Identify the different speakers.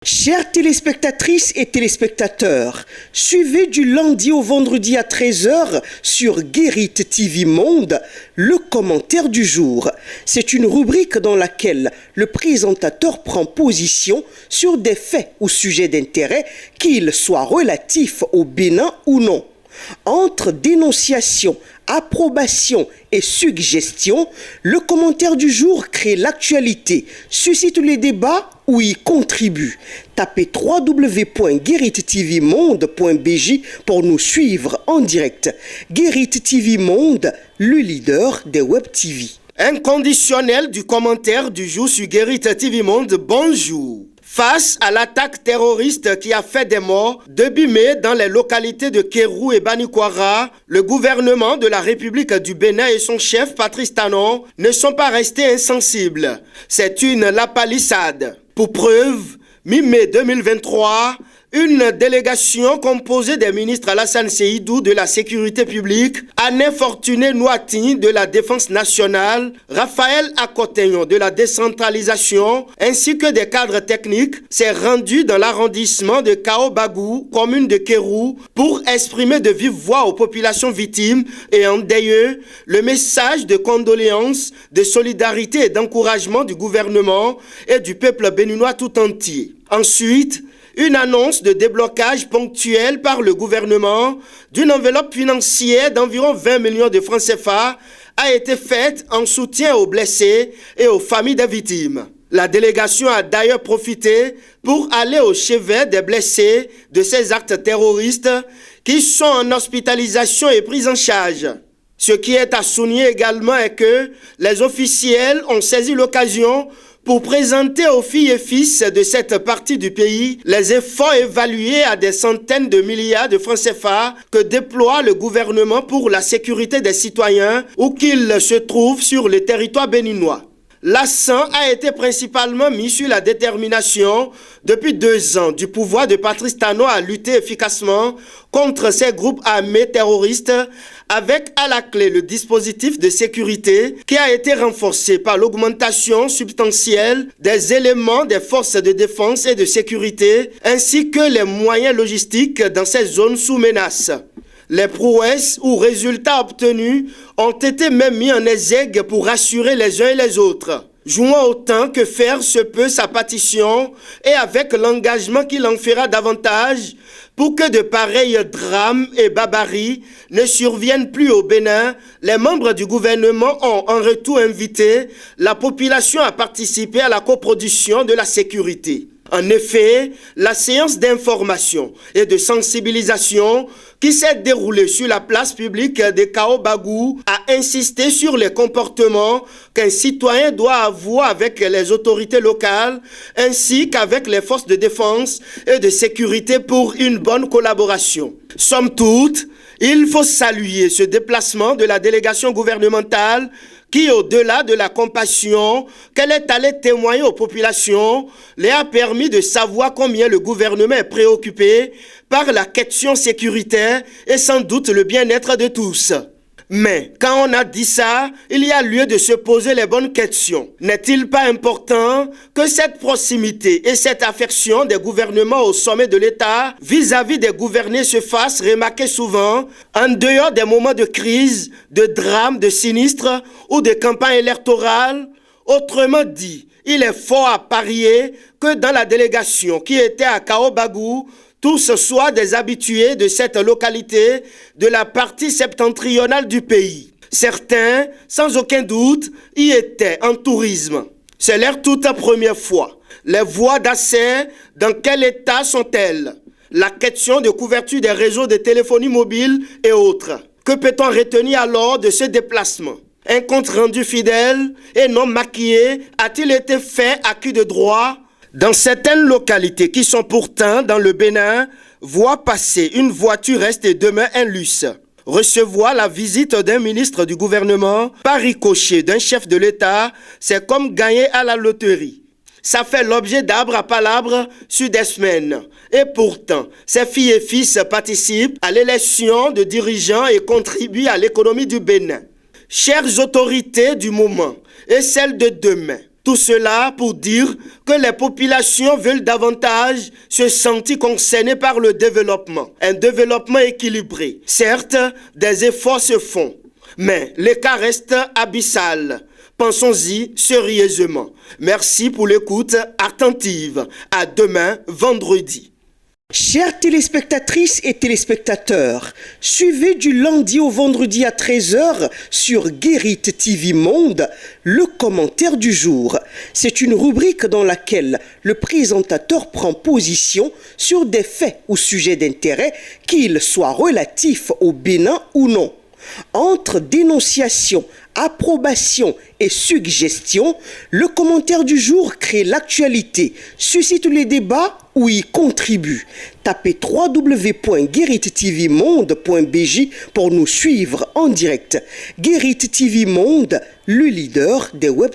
Speaker 1: Chères téléspectatrices et téléspectateurs, suivez du lundi au vendredi à 13 h sur Guérit TV Monde le commentaire du jour. C'est une rubrique dans laquelle le présentateur prend position sur des faits ou sujets d'intérêt, qu'ils soient relatifs au Bénin ou non. Entre dénonciation, approbation et suggestion, le commentaire du jour crée l'actualité, suscite les débats ou y contribue. Tapez www.gueritvmonde.bj pour nous suivre en direct. Guérit TV Monde, le leader des Web TV.
Speaker 2: Inconditionnel du commentaire du jour sur Guérit TV Monde, bonjour. Face à l'attaque terroriste qui a fait des morts début mai dans les localités de Kéru et Banikwara, le gouvernement de la République du Bénin et son chef Patrice Talon ne sont pas restés insensibles. C'est une lapalissade. Pour preuve, mi-mai 2023, une délégation composée des ministres Alassane Seydou de la Sécurité publique, Anne Fortuné Noati de la Défense nationale, Raphaël Akotenyon de la décentralisation, ainsi que des cadres techniques, s'est rendue dans l'arrondissement de Kaobagou, commune de Kéru, pour exprimer de vive voix aux populations victimes et endeuillées le message de condoléances, de solidarité et d'encouragement du gouvernement et du peuple béninois tout entier. Ensuite, une annonce de déblocage ponctuel par le gouvernement d'une enveloppe financière d'environ 20 millions de francs CFA a été faite en soutien aux blessés et aux familles des victimes. La délégation a d'ailleurs profité pour aller au chevet des blessés de ces actes terroristes qui sont en hospitalisation et pris en charge. Ce qui est à souligner également est que les officiels ont saisi l'occasion pour présenter aux filles et fils de cette partie du pays les efforts évalués à des centaines de milliards de francs CFA que déploie le gouvernement pour la sécurité des citoyens où qu'ils se trouvent sur le territoire béninois. L'accent a été principalement mis sur la détermination depuis 2 ans du pouvoir de Patrice Talon à lutter efficacement contre ces groupes armés terroristes avec à la clé le dispositif de sécurité qui a été renforcé par l'augmentation substantielle des éléments des forces de défense et de sécurité ainsi que les moyens logistiques dans ces zones sous menace. Les prouesses ou résultats obtenus ont été même mis en exergue pour rassurer les uns et les autres. Jouant autant que faire se peut sa partition et avec l'engagement qu'il en fera davantage pour que de pareils drames et barbaries ne surviennent plus au Bénin, les membres du gouvernement ont en retour invité la population à participer à la coproduction de la sécurité. En effet, la séance d'information et de sensibilisation qui s'est déroulée sur la place publique de Kaobagou a insisté sur les comportements qu'un citoyen doit avoir avec les autorités locales ainsi qu'avec les forces de défense et de sécurité pour une bonne collaboration. Somme toute, il faut saluer ce déplacement de la délégation gouvernementale qui, au-delà de la compassion qu'elle est allée témoigner aux populations, leur a permis de savoir combien le gouvernement est préoccupé par la question sécuritaire et sans doute le bien-être de tous. Mais quand on a dit ça, il y a lieu de se poser les bonnes questions. N'est-il pas important que cette proximité et cette affection des gouvernements au sommet de l'État vis-à-vis des gouvernés se fassent remarquer souvent en dehors des moments de crise, de drame, de sinistre ou de campagne électorale? Autrement dit, il est fort à parier que dans la délégation qui était à Kaobagou, tous soient des habitués de cette localité de la partie septentrionale du pays. Certains, sans aucun doute, y étaient en tourisme. C'est leur toute première fois. Les voies d'accès, dans quel état sont-elles? La question de couverture des réseaux de téléphonie mobile et autres. Que peut-on retenir alors de ce déplacement? Un compte rendu fidèle et non maquillé a-t-il été fait à qui de droit? Dans certaines localités qui sont pourtant dans le Bénin, voir passer une voiture reste et demeure un luxe. Recevoir la visite d'un ministre du gouvernement par ricochet d'un chef de l'État, c'est comme gagner à la loterie. Ça fait l'objet d'arbre à palabre sur des semaines. Et pourtant, ces filles et fils participent à l'élection de dirigeants et contribuent à l'économie du Bénin. Chères autorités du moment et celles de demain, Tout cela pour dire que les populations veulent davantage se sentir concernées par le développement. Un développement équilibré. Certes, des efforts se font, mais l'écart reste abyssal. Pensons-y sérieusement. Merci pour l'écoute attentive. À demain, vendredi.
Speaker 1: Chères téléspectatrices et téléspectateurs, suivez du lundi au vendredi à 13h sur Guérit TV Monde le commentaire du jour. C'est une rubrique dans laquelle le présentateur prend position sur des faits ou sujets d'intérêt, qu'ils soient relatifs au Bénin ou non. Entre dénonciation, approbation et suggestion, le commentaire du jour crée l'actualité, suscite les débats ou y contribue. Tapez www.gueritttvmonde.bj pour nous suivre en direct. Guérit TV Monde, le leader des web